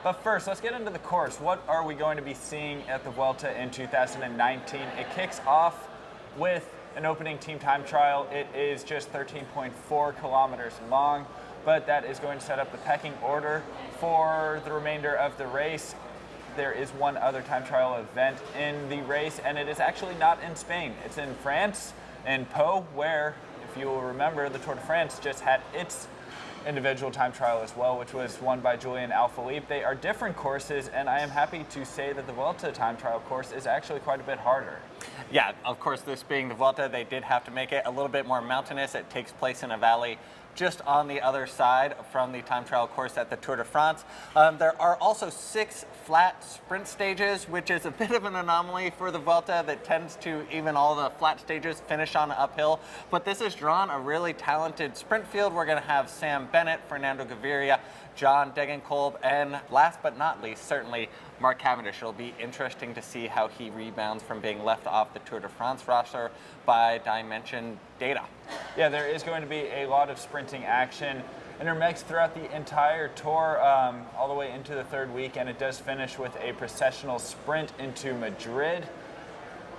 But first, let's get into the course. What are we going to be seeing at the Vuelta in 2019? It kicks off with an opening team time trial. It is just 13.4 kilometers long, but that is going to set up the pecking order for the remainder of the race. There is one other time trial event in the race, and it is actually not in Spain. It's in France, in Pau, where, if you will remember, the Tour de France just had its individual time trial as well, which was won by Julian Alaphilippe. They are different courses, and I am happy to say that the Vuelta time trial course is actually quite a bit harder. Yeah, of course, this being the Vuelta, they did have to make it a little bit more mountainous. It takes place in a valley just on the other side from the time trial course at the Tour de France. There are also 6 flat sprint stages, which is a bit of an anomaly for the Vuelta that tends to, even all the flat stages, finish on uphill. But this has drawn a really talented sprint field. We're going to have Sam Bennett, Fernando Gaviria, John Degenkolb, and last but not least, certainly Mark Cavendish. It'll be interesting to see how he rebounds from being left off the Tour de France roster by Dimension Data. Yeah, there is going to be a lot of sprinting action intermixed throughout the entire tour, all the way into the third week, and it does finish with a processional sprint into Madrid.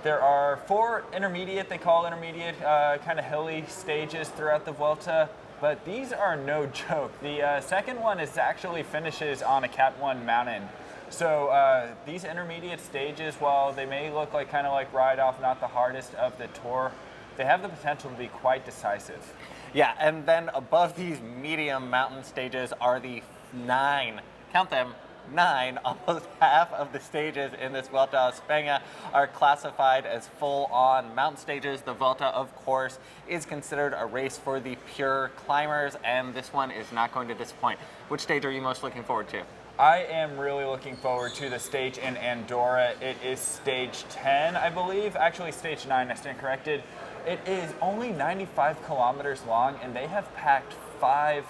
There are 4 intermediate, they call intermediate, kind of hilly stages throughout the Vuelta, but these are no joke. The second one is actually finishes on a Cat 1 mountain. So these intermediate stages, while they may look like kind of like ride off, not the hardest of the tour, they have the potential to be quite decisive. Yeah, and then above these medium mountain stages are the 9, count them, 9, almost half of the stages in this Vuelta a España are classified as full-on mountain stages. The Vuelta, of course, is considered a race for the pure climbers, and this one is not going to disappoint. Which stage are you most looking forward to? I am really looking forward to the stage in Andorra. It is stage 10, I believe. Actually, stage 9, I stand corrected. It is only 95 kilometers long, and they have packed 5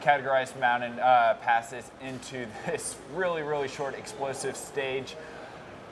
categorized mountain passes into this really, really short, explosive stage.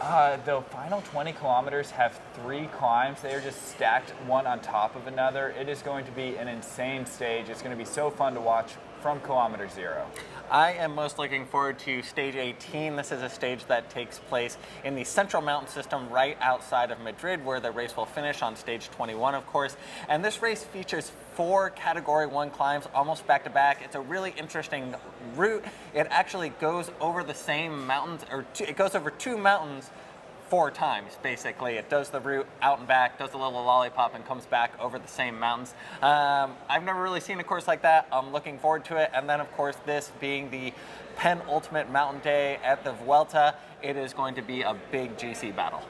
The final 20 kilometers have 3 climbs. They are just stacked one on top of another. It is going to be an insane stage. It's going to be so fun to watch from kilometer 0. I am most looking forward to stage 18. This is a stage that takes place in the central mountain system right outside of Madrid, where the race will finish on stage 21, of course. And this race features 4 category 1 climbs almost back to back. It's a really interesting route. It actually goes over the same mountains, or it goes over 2 mountains 4 times, basically. It does the route out and back, does a little lollipop, and comes back over the same mountains. I've never really seen a course like that. I'm looking forward to it. And then, of course, this being the penultimate mountain day at the Vuelta, it is going to be a big GC battle.